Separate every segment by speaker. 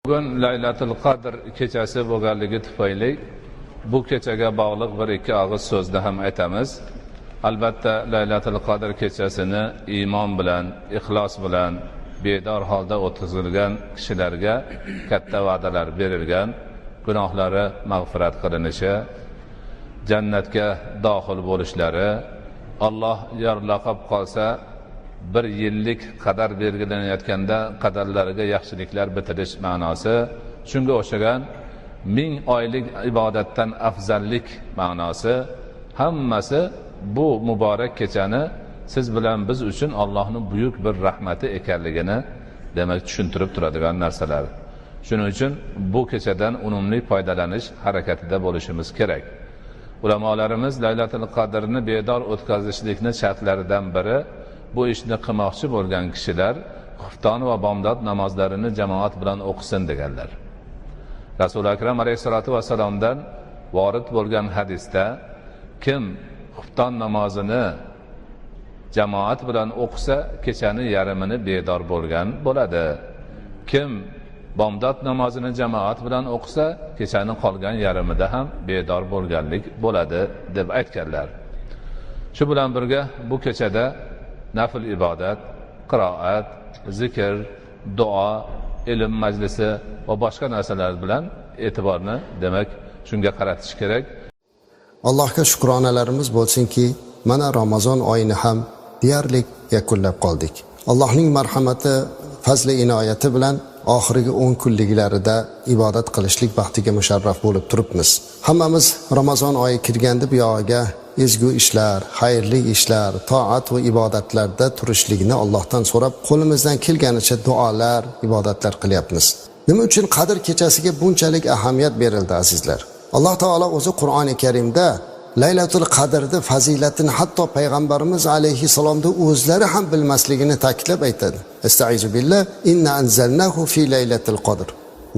Speaker 1: Bugun Laylatul Qadr kechasi bo'lganligi tufayli bu kechaga bog'liq bir ikki og'iz so'zni ham aytamiz. Albatta Laylatul Qadr kechasini iymon bilan, ixlos bilan bedor holda o'tkazilgan kishilarga katta va'dalar berilgan, gunohlari mag'firat qilinishi, jannatga daxil bo'lishlari, Alloh yorlaqab qolsa bir yillik qadar belgilanayotganda qadarlariga yaxshiliklar bitirish ma'nosi, shunga o'xshagan 1000 oylik ibodatdan afzallik ma'nosi, hammasi bu muborak kechani siz bilan biz uchun Allohning buyuk bir rahmati ekanligini demak tushuntirib turadigan narsalar. Shuning uchun bu kechadan unumli foydalanish harakatida bo'lishimiz kerak. Ulamolarimiz Laylatul Qadrni bedor o'tkazishlikni shartlaridan biri bu ishni qilmoqchi bo'lgan kishilar xufton va bomdod namozlarini jamoat bilan o'qisin deganlar. Rasul akram alayhisolatu vasallamdan vorid bo'lgan hadisda kim xufton namozini jamoat bilan o'qisa kechani yarmini bedor bo'lgan bo'ladi. Kim bomdod namozini jamoat bilan o'qisa kechani qolgan yarmida ham bedor bo'lganlik bo'ladi deb aytganlar. Shu bilan birga bu kechada nafl ibodat, qiroat, zikr, duo, ilm majlisi va boshqa narsalar bilan e'tiborni demak shunga qaratish kerak.
Speaker 2: Allohga shukronalarimiz bo'lsinki, mana Ramazon oyini ham deyarli yakunlab qoldik. Allohning marhamati, fazli inoyati bilan oxirgi 10 kunliklarida ibodat qilishlik baxtiga musharraf bo'lib turibmiz. Hammamiz Ramazon oyi kirganda bu yo'g'iga ezgu ishlar, xayrli ishlar, toat va ibodatlarda turishlikni Allohdan so'rab, qo'limizdan kelganicha duolar, ibodatlar qilyapmiz. Nima uchun Qadr kechasiga bunchalik ahamiyat berildi azizlar? Alloh taolo o'zi Qur'oni Karimda Laylatul Qadrning fazilatini hatto payg'ambarimiz alayhisalomda o'zlari ham bilmasligini ta'kidlab aytadi. Estaizu billah, inna anzalnahu fi laylatil qadr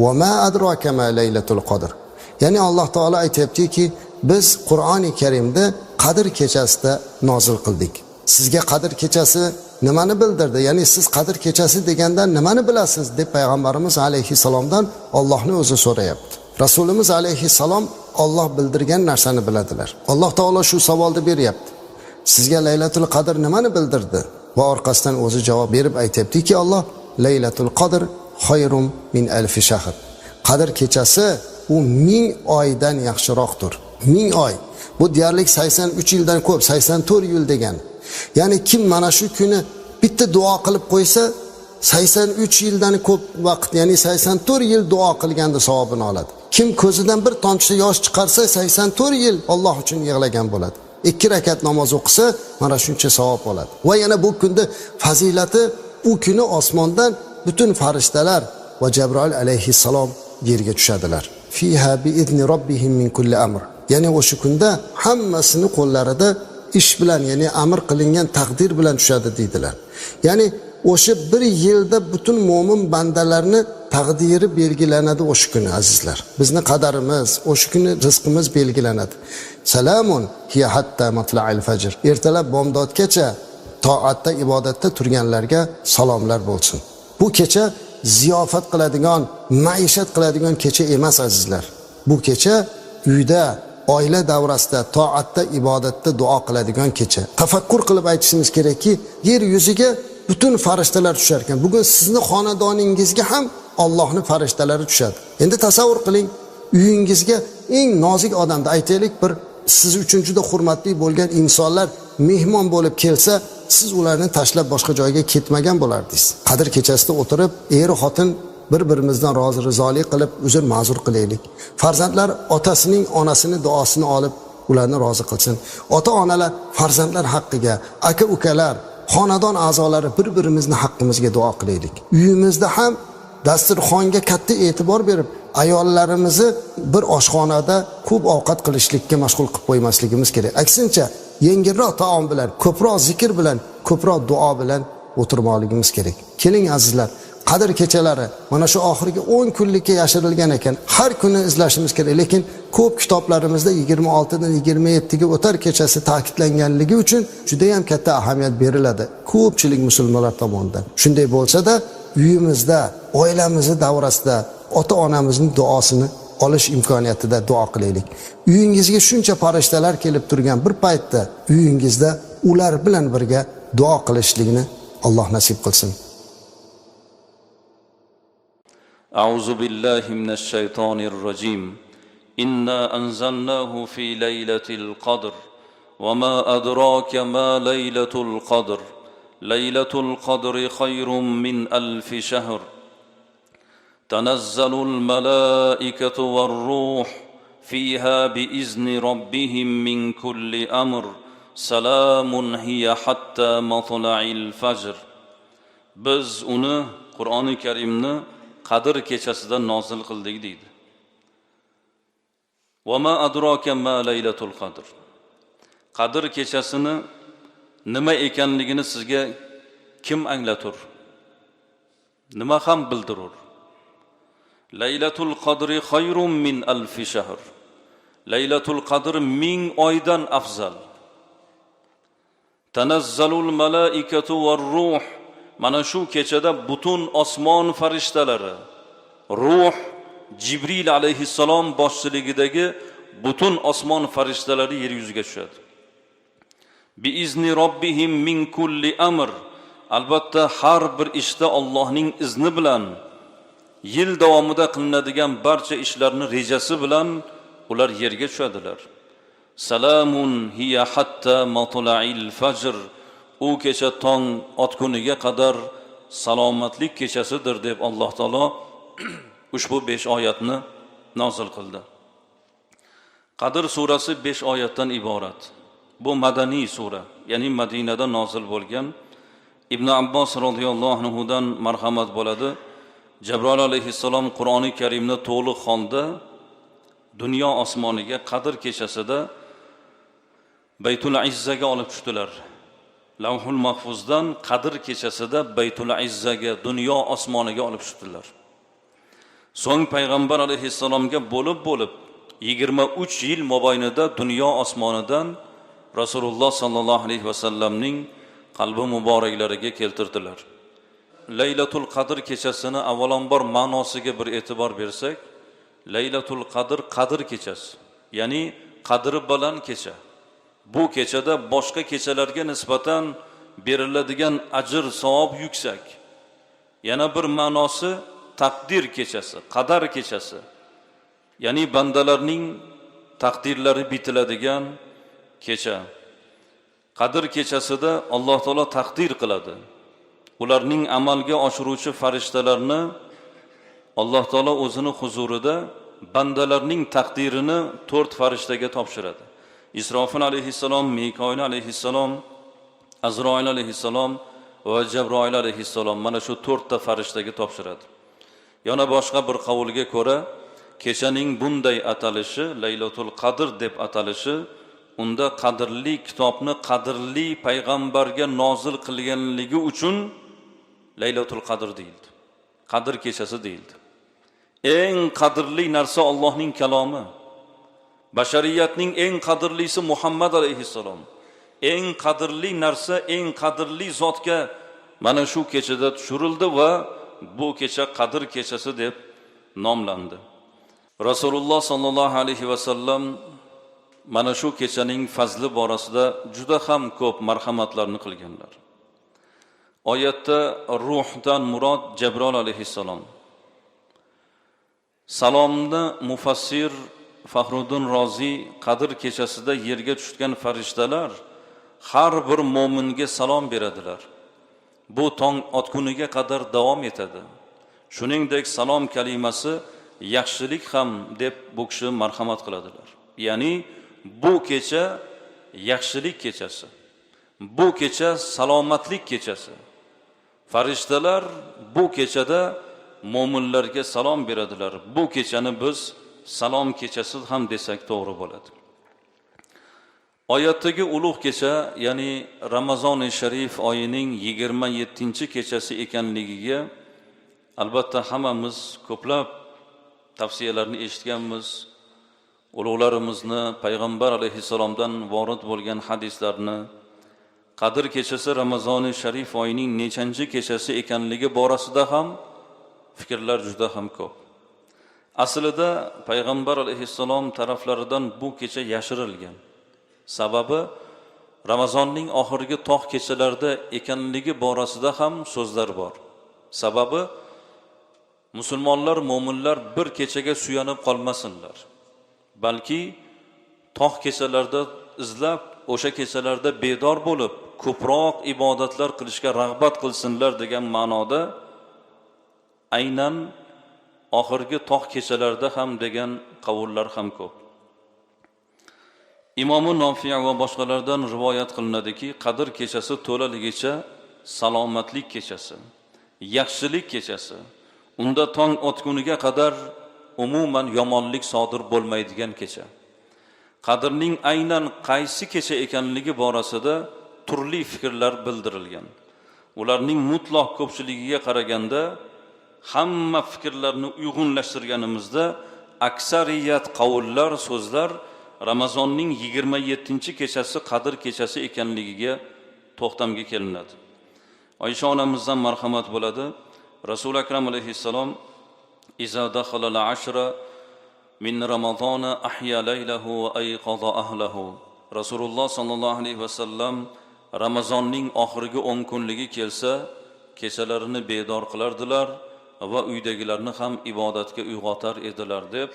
Speaker 2: va ma adraka ma laylatul qadr. Ya'ni Alloh taolo aytayaptiki, biz Qur'oni Karimda Qadr kechasida nozil qildik. Sizga Qadr kechasi nimani bildirdi? Ya'ni siz Qadr kechasi deganda nimani bilasiz deb payg'ambarimiz alayhisalomdan Allohning o'zi so'rayapti. Rasulimiz alayhisalom Alloh bildirgan narsani biladilar. Alloh taolo shu savolni beryapti. Sizga Laylatul Qadr nimani bildirdi? Va orqasidan o'zi javob berib aytayaptiki, Alloh Laylatul Qadr xayrum min alf shahr. Qadr kechasi u 1000 oydan yaxshiroqdir. 1000 oy. Bu deyarli 83 yildan ko'p, 84 yil degan. Ya'ni kim mana shu kuni bitta duo qilib qo'ysa, 83 yildan ko'p vaqt, ya'ni 84 yil duo qilganda savobini oladi. Kim ko'zidan bir tomchi yosh chiqarsa 84 yil Alloh uchun yig'lagan bo'ladi. 2 rakat namoz o'qisa mana shuncha savob oladi. Va yana bu kunda fazilati, u kuni osmondan butun farishtalar va Jabroil alayhissalom yerga tushadilar. Fiha bi izni robbihim min kulli amr. Ya'ni o'sha kunda hammasini qo'llarida ish bilan, ya'ni amr qilingan taqdir bilan tushadi deydilar. Ya'ni o'sha bir yilda butun mo'min bandalarni taqdiri belgilanadi o'sha kuni azizlar. Bizni qadarimiz, o'sha kuni rizqimiz belgilanadi. Salamun hiya hatta matla'il fajr. Ertalab bomdodgacha toatda, ibodatda turganlarga salomlar bo'lsin. Bu kecha ziyofat qiladigan, maishat qiladigan kecha emas azizlar. Bu kecha uyda, oila davrasida, toatda, ibodatda duo qiladigan kecha. Tafakkur qilib aytishimiz kerakki, yer yuziga butun farishtalar tushar ekan. Bugun sizni xonadoningizga ham Allohning farishtalari tushadi. Endi tasavvur qiling, uyingizga eng nozik odamni aytaylik, bir siz uchun juda hurmatli bo'lgan insonlar mehmon bo'lib kelsa, siz ularni tashlab boshqa joyga ketmagan bo'lardingiz. Qadr kechasida o'tirib, er xotin bir-birimizdan rozi rizolik qilib, uzr ma'zur qilaylik. Farzandlar otasining, onasining duosini olib, ularni rozi qilsin. Ota-onalar farzandlar haqqiga, aka-ukalar, xonadon a'zolari bir-birimizni haqqimizga duo qilaylik. Uyimizda ham dasturxonga katta e'tibor berib, ayollarimizni bir oshxonada ko'p ovqat qilishlikka mashg'ul qilib qo'ymasligimiz kerak. Aksincha, yengilroq taom bilan, ko'proq zikr bilan, ko'proq duo bilan o'tirmoqligimiz kerak. Keling azizlar, Qadr kechalari mana shu oxirgi 10 kunlikka yashirilgan ekan. Har kuni izlashimiz kerak, lekin ko'p kitoblarimizda 26 dan 27 ga o'tar kechasi ta'kidlanganligi uchun juda ham katta ahamiyat beriladi ko'pchilik musulmonlar tomonidan. Shunday bo'lsa-da, uyimizda, oilamizni davrasida ota-onamizning duosini olish imkoniyatida duo qilaylik. Uyingizga shuncha farishtalar kelib turgan bir paytda uyingizda ular bilan birga duo qilishlikni Alloh nasib qilsin.
Speaker 3: أعوذ بالله من الشيطان الرجيم إنا أنزلناه في ليلة القدر وما أدراك ما ليلة القدر ليلة القدر خير من ألف شهر تنزل الملائكة والروح فيها بإذن ربهم من كل أمر سلام هي حتى مطلع الفجر. Biz uni Qur'oni Karimni Qadr kechasida nozil qildik deydi. Va ma adraka ma laylatul qadr. Qadr kechasini nima ekanligini sizga kim anglatur? Nima ham bildirur? Laylatul qadri xayrun min alfi shahr. Laylatul qadr 1000 oydan afzal. Tanazzalul malaikatu var ruh. Mana shu kechada butun osmon farishtalari, ruh Jibril alayhissalom boshchiligidagi butun osmon farishtalari yer yuziga tushadi. Bi izni robbihim min kulli amr. Albatta har bir ishda Allohning izni bilan yil davomida qilinadigan barcha ishlarni rejasi bilan ular yerga tushadilar. Salamun hiya hatta matla'il fajr. U kecha tong otguniga qadar salomatlik kechasidir deb Alloh taolo ushbu 5 oyatni nozil qildi. Qadr surasi 5 oyatdan iborat. Bu madaniy sura, ya'ni Madinada nozil bo'lgan. Ibn Abbos radhiyallohu anhu dan marhamat bo'ladi. Jabroil alayhissalom Qur'oni Karimni to'liq holda dunyo osmoniga Qadr kechasida Baytul Izzaga olib tushdilar. Lavhul Mahfuzdan Qadr kechasida Baytul Izzaga, dunyo osmoniga olib tushdilar. So'ng payg'ambar alayhissalomga bo'lib 23 yil mobaynida dunyo osmonidan Rasululloh sallallohu alayhi vasallamning qalbi muboraklariga keltirdilar. Laylatul Qadr kechasini avvalambor ma'nosiga bir e'tibor bersak, Laylatul Qadr Qadr kechasi, ya'ni qadri baland kecha. Bu kechada boshqa kechalarga nisbatan beriladigan ajr savob yuksak. Yana bir ma'nosi taqdir kechasi, qadar kechasi. Ya'ni bandalarning taqdirlari bitiladigan kecha. Qadr kechasida Alloh taolo taqdir qiladi. Ularning amalga oshiruvchi farishtalarni Alloh taolo o'zini huzurida bandalarning taqdirini 4 farishtaga topshiradi. İsrafil aleyhisselam, Mikail aleyhisselam, Azrail aleyhisselam va Jabroil aleyhisselam mana shu 4 ta farishtaga topshiradi. Yana boshqa bir qavulga ko'ra, kechaning bunday atalishi, Laylatul Qadr deb atalishi, unda qadrli kitobni qadrli payg'ambarga nozil qilganligi uchun Laylatul Qadr deyildi. Qadr kechasi deyildi. Eng qadrli narsa Allohning kalomi. Bashariyatning eng qadrlisi Muhammad alayhissalom. Eng qadrli narsa, eng qadrli zotga mana shu kechada tushirildi va bu kecha Qadr kechasi deb nomlandi. Rasululloh sallallohu alayhi vasallam mana shu kechaning fazli borasida juda ham ko'p marhamatlarni qilganlar. Oyatda ruhdan murod Jabroil alayhissalom. Salomni mufassir Fahruddin Rozi Qadr kechasida yerga tushgan farishtalar har bir mo'minga salom beradilar. Bu tong otguniga qadar davom etadi. Shuningdek salom kalimasi yaxshilik ham deb bu kishi marhamat qiladilar. Ya'ni bu kecha yaxshilik kechasi. Bu kecha salomatlik kechasi. Farishtalar bu kechada mo'minlarga salom beradilar. Bu kechani biz salom kechasi ham desak to'g'ri bo'ladi. Oyatdagi ulug' kecha, ya'ni Ramazon-i Sharif oyining 27-kechasi ekanligiga albatta hammamiz ko'plab tavsiyalarni eshitganmiz. Ulug'larimizni payg'ambar alayhissalomdan vorid bo'lgan hadislarni, Qadr kechasi Ramazon-i Sharif oyining nechanchi kechasi ekanligi borasida ham fikrlar juda ham ko'p. Aslida payg'ambar alayhissalom taraflaridan bu kecha yashirilgan. Sababi Ramazonning oxirgi tog' kechalarida ekanligi borasida ham so'zlar bor. Sababi musulmonlar, mo'minlar bir kechaga suyanib qolmasinlar. Balki tog' kechalarda izlab, o'sha kechalarda bedor bo'lib, ko'proq ibodatlar qilishga rag'bat qilsinlar degan ma'noda aynan oxirgi tog' kechalarda ham degan qavullar ham ko'p. Imomi Nofi' va boshqalardan rivoyat qilinadiki, Qadr kechasi to'laligicha salomatlik kechasi, yaxshilik kechasi. Unda tong otguniga qadar umuman yomonlik sodir bo'lmaydigan kecha. Qadrning aynan qaysi kecha ekanligi borasida turli fikrlar bildirilgan. Ularning mutlaq ko'pchiligiga qaraganda hamma fikrlarni uyg'unlashtirganimizda aksariyat qavullar, so'zlar Ramazonning 27-kechasi Qadr kechasi ekanligiga to'xtamga kelinadi. Oysha onamizdan marhamat bo'ladi. Rasul akram alayhissalom iza dakhala al-ashra min Ramazona ahya laylahu va ayqadha ahlahu. Rasululloh sallallohu alayhi vasallam Ramazonning oxirgi 10 kunligi kelsa, kechalarini bedor qilardilar va uydagilarni ham ibodatga uyg'otar edilar deb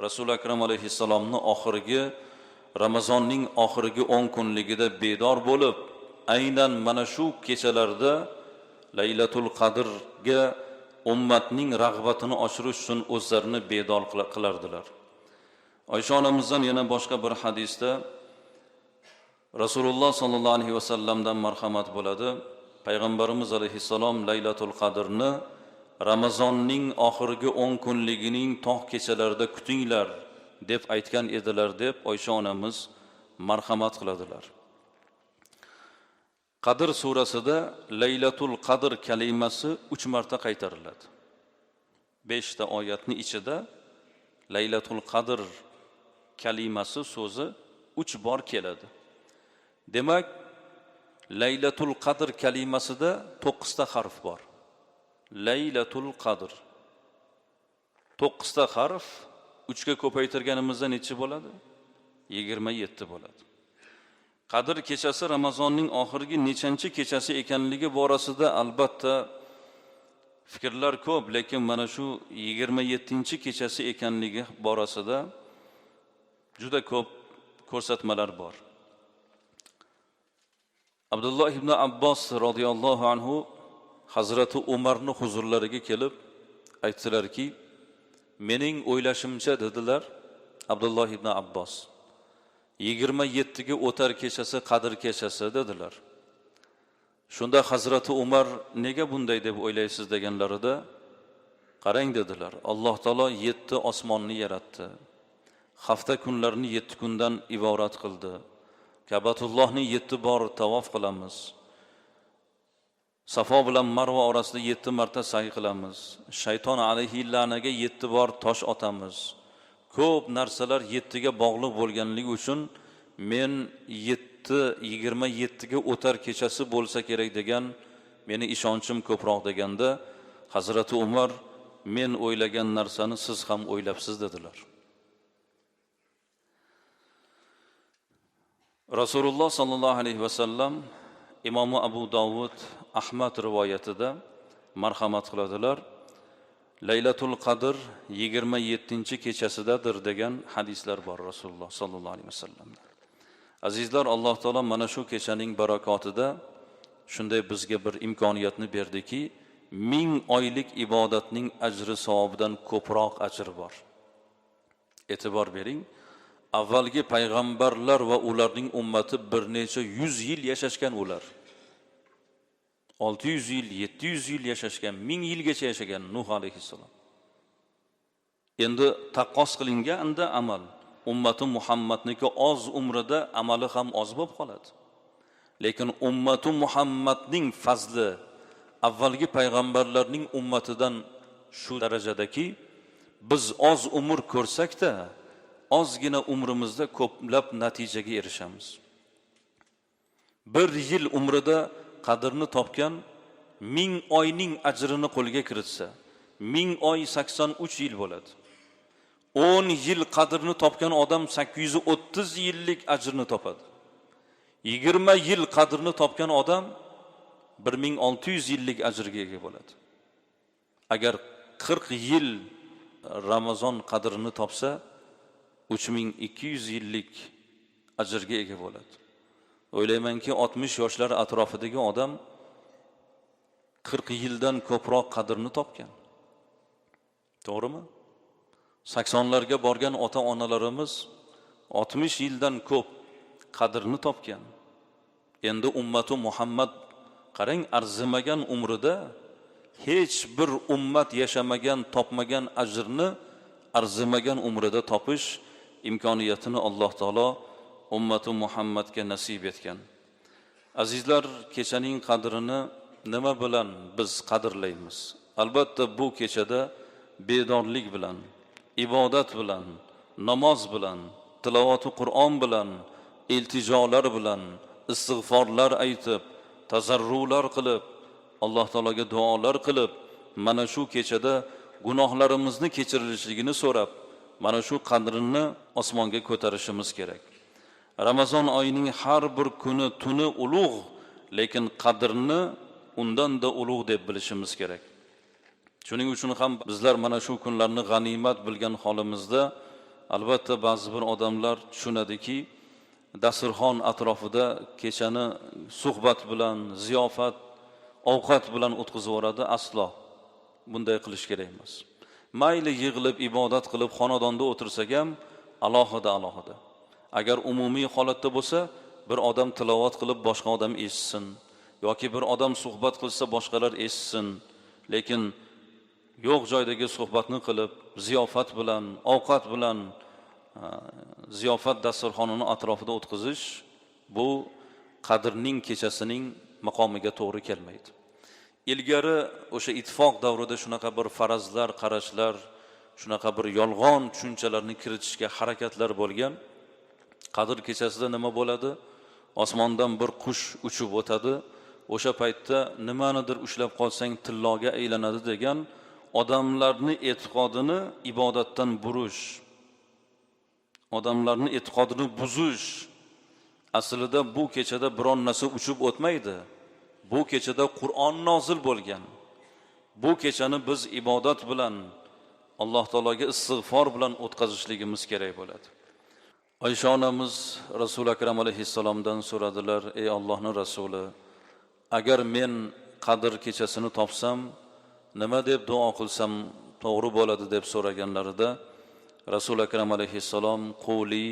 Speaker 3: Rasul akram alayhissalomni oxirgi Ramazonning oxirgi 10 kunligida bedor bo'lib, aynan mana shu kechalarda Laylatul Qadrga ummatning rag'batini oshirish uchun o'zlarini bedor qilardilar. Oysha onamizdan yana boshqa bir hadisda Rasululloh sallallohu alayhi vasallamdan marhamat bo'ladi. Payg'ambarimiz alayhissalom Laylatul Qadrni Ramazonning oxirgi 10 kunligining tog' kechalarida kutinglar deb aytgan edilar deb Oysha onamiz marhamat qiladilar. Qadr surasida Laylatul Qadr kalimasi 3 marta qaytariladi. 5 ta oyatning ichida Laylatul Qadr kalimasi so'zi 3 bor keladi. Demak, Laylatul Qadr kalimasida 9 ta harf bor. Laylatul Qadr 9 ta harf 3 ga ko'paytirganimizda necha bo'ladi? 27 bo'ladi. Qadr kechasi Ramazonning oxirgi nechanchi kechasi ekanligi borasida albatta fikrlar ko'p, lekin mana shu 27-kechasi ekanligi borasida juda ko'p ko'rsatmalar bor. Abdulloh ibn Abbos radhiyallohu anhu Hazrati Umarning huzurlariga kelib aytdilarki, mening o'ylashimcha dedilar Abdulloh ibn Abbos 27 ga o'tar kechasi Qadr kechasi dedilar. Shunda Hazrati Umar nega bunday deb o'ylaysiz deganlarida, qarang dedilar, Alloh taolo 7 osmonni yaratdi. Hafta kunlarini 7 kundan iborat qildi. Ka'batullohni 7 bor tavof qilamiz. Safo bilan Marva orasida 7 marta sa'y qilamiz. Shayton alayhi la'naga 7 bor tosh otamiz. Ko'p narsalar 7 ga bog'liq bo'lganligi uchun men 27 ga o'tar kechasi bo'lsa kerak degan meni ishonchim ko'proq deganda Hazrati Umar men o'ylagan narsani siz ham o'ylabsiz dedilar. Rasululloh sallallohu alayhi vasallam Imom Abu Dovud Ahmad rivoyatida marhamat qiladilar. Laylatul Qadr 27-kechasidadir degan hadislar bor Rasululloh sallallohu alayhi vasallam. Azizlar, Alloh taolo mana shu kechaning barakotida shunday bizga bir imkoniyatni berdiki, 1000 oylik ibodatning ajri savobidan ko'proq ajr bor. E'tibor bering. Avvalgi payg'ambarlar va ularning ummati bir necha 100 yil yashashgan ular. 600 yil, 700 yil yashashgan, 1000 yilgacha yashagan Nuh alayhissalom. Endi taqqos qilinganda amal ummati Muhammadniki oz umrida amali ham oz bo'lib qoladi. Lekin ummati Muhammadning fazli avvalgi payg'ambarlarning ummatidan shu darajadaki, biz oz umr ko'rsak-da, ozgina umrimizda ko'plab natijaga erishamiz. 1 yil umrida qadrni topgan 1000 oyning ajrini qo'lga kiritsa, 1000 oy 83 yil bo'ladi. 10 yil qadrini topgan odam 830 yillik ajrni topadi. 20 yil qadrini topgan odam 1600 yillik ajrga ega bo'ladi. Agar 40 yil Ramazon qadrini topsa 3200 yillik ajrga ega bo'ladi. O'ylaymanki 60 yoshlar atrofidagi odam 40 yildan ko'proq qadrini topgan. To'g'rimi? 80larga borgan ota-onalarimiz 60 yildan ko'p qadrini topgan. Endi ummati Muhammad qarang, arzimagan umrida hech bir ummat yashamagan, topmagan ajrni arzimagan umrida topish imkoniyatini Alloh taolo ummati Muhammadga nasib etgan. Azizlar, kechaning qadrini nima bilan biz qadrlaymiz? Albatta bu kechada bedorlik bilan, ibodat bilan, namoz bilan, tilovati Qur'on bilan, iltijolar bilan, istig'forlar aytib, tazarrular qilib, Alloh taologa duolar qilib, mana shu kechada gunohlarimizni kechirilishligini so'rab, mana shu qadrini osmonga ko'tarishimiz kerak. Ramazon oyining har bir kuni, tuni ulug', lekin qadrini undan da ulug' deb bilishimiz kerak. Shuning uchun ham bizlar mana shu kunlarni g'animat bilgan holimizda, albatta ba'zi bir odamlar tushunadiki, dasturxon atrofida kechani suhbat bilan, ziyofat, ovqat bilan o'tkazib yuboradi. Aslo bunday qilish kerak emas. Mayli yig'ilib ibodat qilib xonadonda o'tirsak ham alohida. Agar umumiy holatda bo'lsa, bir odam tilovat qilib boshqa odam eshitsin yoki bir odam suhbat qilsa boshqalar eshitsin, lekin yo'q joydagi suhbatni qilib, ziyofat bilan, ovqat bilan ziyofat dasturxonini atrofida o'tkazish bu qadrning kechasining maqomiga to'g'ri kelmaydi. Ilgari o'sha ittifoq davrida shunaqa bir farazlar, qarashlar, shunaqa bir yolg'on tushunchalarni kiritishga harakatlar bo'lgan. Qadr kechasida nima bo'ladi? Osmondan bir qush uchib o'tadi. O'sha paytda nimanidir ushlab qolsang tilloga aylanadi degan odamlarni e'tiqodini ibodatdan burish, odamlarni e'tiqodini buzish. Aslida bu kechada biron narsa uchib o'tmaydi. Bu kechada Qur'on nozil bo'lgan. Bu kechani biz ibodat bilan, Alloh taologa istig'for bilan o'tkazishligimiz kerak bo'ladi. Oysha onamiz Rasul akram alayhissalomdan so'radilar: "Ey Allohning rasuli, agar men qadr kechasini topsam, nima deb duo qilsam to'g'ri bo'ladi?" deb so'raganlarida Rasul akram alayhissalom: "Quli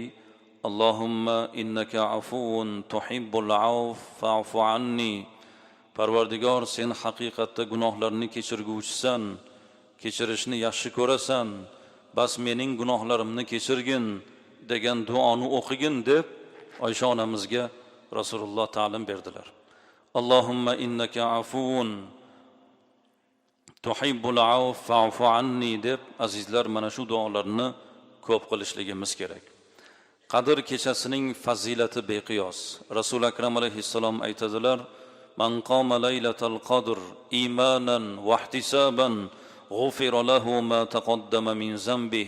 Speaker 3: Allohumma innaka afuun tuhibbul afv fa'fu anni." Parvardigor, sen haqiqatda gunohlarni kechirguvchisan, kechirishni yaxshi ko'rasan, bas mening gunohlarimni kechirgin degan duoni o'qigin deb Oysha onamizga Rasululloh ta'lim berdilar. Allohumma innaka afuun tuhibbul afv fa'fu anni deb azizlar mana shu duolarni ko'p qilishligimiz kerak. Qadr kechasining fazilati beqiyos. Rasul akram alayhissalom aytadilar: "Man qama laylatal qadr imanan va ihtisaban g'ufira lahu ma taqaddama min zambi."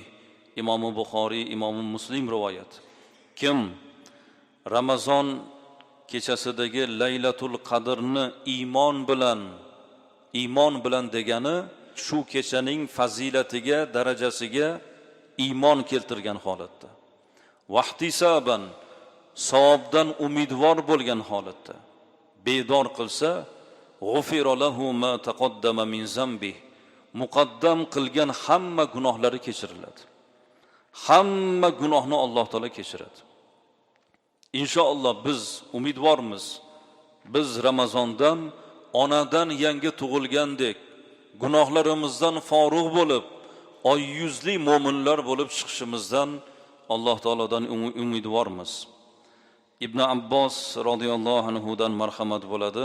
Speaker 3: Imom Buxoriy, Imom Muslim rivoyat. Kim Ramazon kechasidagi Laylatul Qadrni iymon bilan degani shu kechaning fazilatiga, darajasiga iymon keltirgan holatda, vahtisaban savobdan umidvor bo'lgan holatda bedor qilsa, g'ufira lahu ma taqaddama min zambi, muqaddam qilgan hamma gunohlari kechiriladi. Hamma gunohni Alloh taolo kechiradi. Inshaalloh biz umidvormiz. Biz Ramazondan onadan yangi tug'ilgandek gunohlarimizdan forig' bo'lib, oy yuzli mo'minlar bo'lib chiqishimizdan Alloh taolodan umidvormiz. Ibn Abbos radhiyallohu anhu dan marhamat bo'ladi.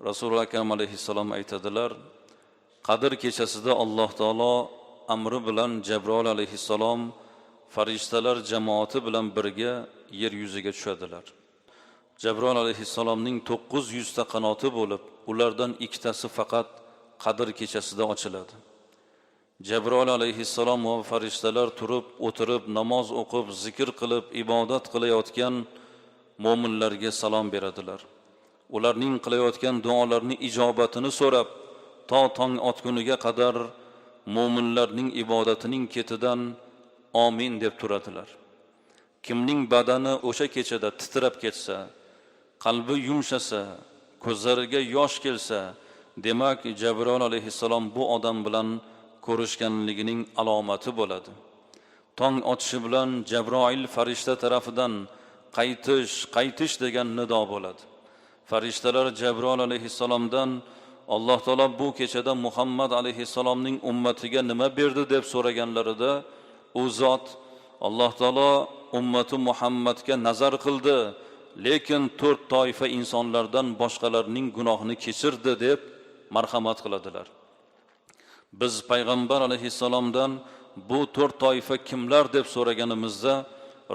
Speaker 3: Rasululloh akram alayhissalom aytadilar: Qadr kechasida Alloh taolo amri bilan Jabroil alayhissalom farishtalar jamoati bilan birga yer yuziga tushadilar. Jabroil alayhissalomning 900 ta qanoti bo'lib, ulardan ikkitasi faqat Qadr kechasida ochiladi. Jabroil alayhissalom va farishtalar turib, o'tirib, namoz o'qib, zikr qilib, ibodat qilayotgan mo'minlarga salom beradilar. Ularning qilayotgan duolarining ijobatini so'rab, to tong otguniga qadar mo'minlarning ibodatining ketidan amin deb turadilar. Kimning badani o'sha kechada titrab ketsa, qalbi yumshasa, ko'zlariga yosh kelsa, demak Jabroil alayhissalom bu odam bilan ko'rishganligining alomati bo'ladi. Tong otishi bilan Jabroil farishta tarafidan qaytish degan nido bo'ladi. Farishtalar Jabroil alayhissalomdan Alloh taolo bu kechada Muhammad alayhissalomning ummatiga nima berdi deb so'raganlarida, u zot Alloh taolo ummati Muhammadga nazar qildi, lekin 4 toifa insonlardan boshqalarning gunohini kechirdi deb marhamat qiladilar. Biz payg'ambar alayhissalomdan bu 4 toifa kimlar deb so'raganimizda,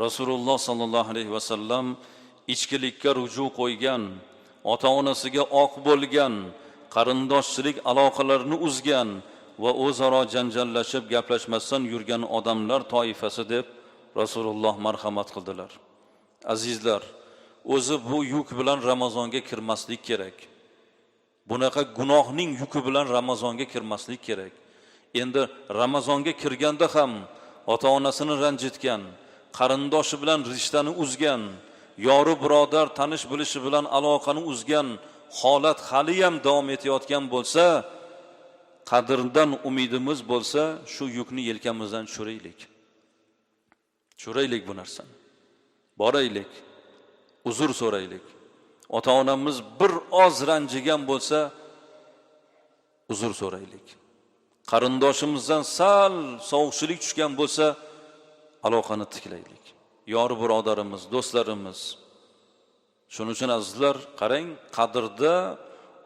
Speaker 3: Rasululloh sallallohu alayhi vasallam ichkilikka ruju qo'ygan, ota-onasiga oq bo'lgan, qarindoshchilik aloqalarini uzgan va o'zaro janjallashib gaplashmasdan yurgan odamlar toifasi deb Rasululloh marhamat qildilar. Azizlar, o'zi bu yuk bilan Ramazonga kirmaslik kerak. Bunaqa gunohning yuki bilan Ramazonga kirmaslik kerak. Endi Ramazonga kirganda ham ota-onasini ranjitgan, qarindoshi bilan rishtani uzgan, yori birodar tanish bilishi bilan aloqani uzgan holat hali ham davom etayotgan bo'lsa, qadrdan umidimiz bo'lsa, shu yukni yelkamizdan tushiraylik. Tushiraylik bu narsani. Boraylik, uzr so'raylik. Ota-onamiz bir oz ranjigan bo'lsa, uzr so'raylik. Qarindoshimizdan sal sovuqchilik tushgan bo'lsa, aloqani tiklaylik. Yor birodarimiz, do'stlarimiz. Shuning uchun azizlar, qarang, qadrda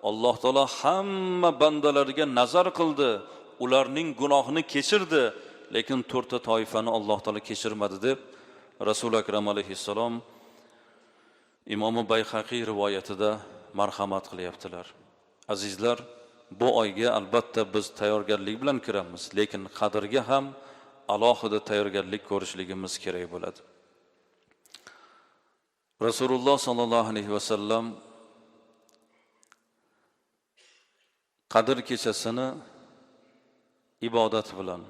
Speaker 3: Alloh taolo hamma bandalariga nazar qildi, ularning gunohini kechirdi, lekin 4 ta toifani Alloh taolo kechirmadi deb Rasul akram alayhissalom Imom Bayhaqiy rivoyatida marhamat qilyaptilar. Azizlar, bu oyga albatta biz tayyorgarlik bilan kiramiz, lekin qadrga ham alohida tayyorgarlik ko'rishligimiz kerak bo'ladi. Rasululloh sallallohu alayhi vasallam Qadr kechasini ibodat bilan,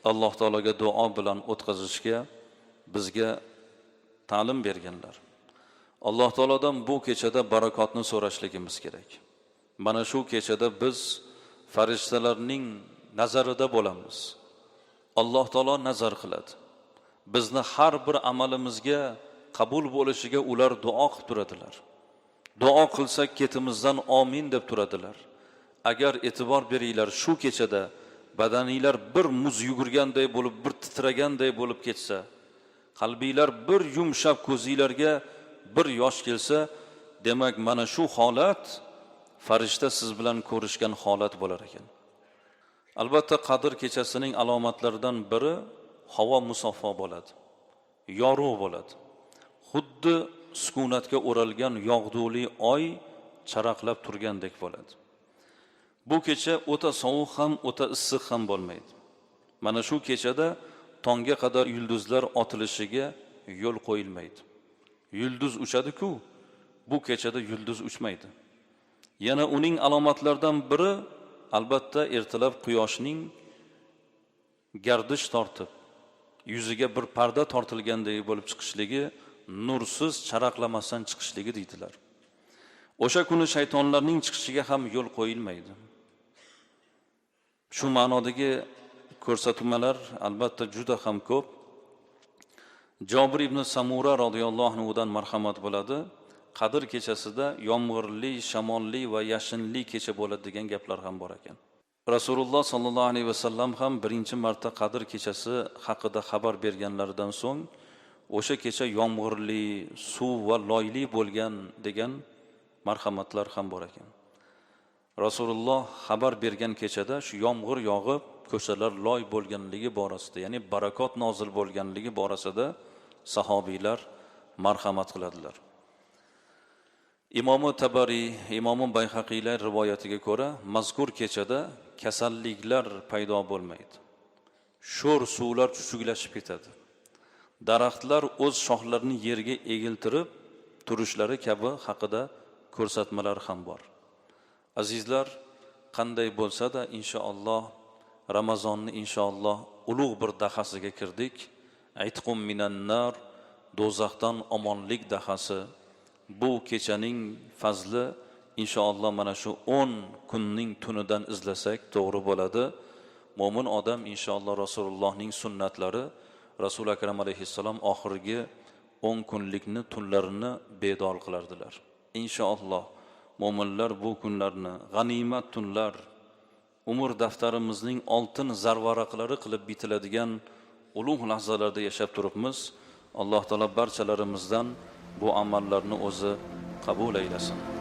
Speaker 3: Alloh taologa duo bilan o'tkazishga bizga ta'lim berganlar. Alloh taolodan bu kechada barakotni so'rashligimiz kerak. Mana shu kechada biz farishtalarning nazarida bo'lamiz. Alloh taolo nazar qiladi. Bizni har bir amalimizga qabul bo'lishiga ular duo qilib turadilar. Duo qilsak ketimizdan amin deb turadilar. Agar e'tibor beringlar, shu kechada badaninglar bir muz yugurganday bo'lib, bir titraganday bo'lib ketsa, qalbinglar bir yumshab, ko'zinglarga bir yosh kelsa, demak mana shu holat farishta siz bilan ko'rishgan holat bo'lar ekan. Albatta Qadr kechasining alomatlaridan biri havo musaffo bo'ladi. Yorug' bo'ladi. Xuddi sukunatga o'ralgan yog'duli oy charaqlab turgandek bo'ladi. Bu kecha o'ta sovuq ham, o'ta issiq ham bo'lmaydi. Mana shu kechada tongga qadar yulduzlar otilishiga yo'l qo'yilmaydi. Yulduz uchadi-ku, bu kechada yulduz uchmaydi. Yana uning alomatlaridan biri albatta ertalab quyoshning gardish tortib, yuziga bir parda tortilganday bo'lib chiqishligi, nursiz charaqlamasdan chiqishligi deydilar. O'sha kuni shaytonlarning chiqishiga ham yo'l qo'yilmaydi. Shu ma'nodagi ko'rsatmalar albatta juda ham ko'p. Jobir ibn Samura radhiyallohu anhu dan marhamat bo'ladi. Qadr kechasida yomg'irli, shamolli va yashinli kecha bo'ladi degan gaplar ham bor ekan. Rasululloh sallallohu alayhi vasallam ham birinchi marta Qadr kechasi haqida xabar berganlaridan so'ng o'sha kecha yomg'irli, suv va loyli bo'lgan degan marhamatlar ham bor ekan. Rasululloh xabar bergan kechada shu yomg'ir yog'ib, ko'chalar loy bo'lganligi borasida, ya'ni barakot nozil bo'lganligi borasida sahobiylar marhamat qiladilar. Imom Tabari, Imom Bayhaqiylar rivoyatiga ko'ra, mazkur kechada kasalliklar paydo bo'lmaydi. sho'r suvlar chuchuklashib ketadi. Daraxtlar o'z shoxlarini yerga egiltirib turishlari kabi haqida ko'rsatmalar ham bor. Azizlar, qanday bo'lsa-da inshaalloh Ramazonni inshaalloh ulug' bir dahasiga kirdik. Aytqum minan nar, do'zaxdan omonlik dahasi. Bu kechaning fazli inshaalloh mana shu 10 kunning tunidan izlasak to'g'ri bo'ladi. Mo'min odam inshaalloh Rasulullohning sunnatlari, Rasul akram alayhissalom oxirgi 10 kunlikni tunlarini bedor qilardilar. Inshaalloh mo'minlar bu kunlarni g'animat tunlar, umr daftarimizning oltin zarvaraqlari qilib bitiladigan ulug' lahzalarda yashab turibmiz. Alloh taolo barchalarimizdan bu amallarni o'zi qabul aylasin.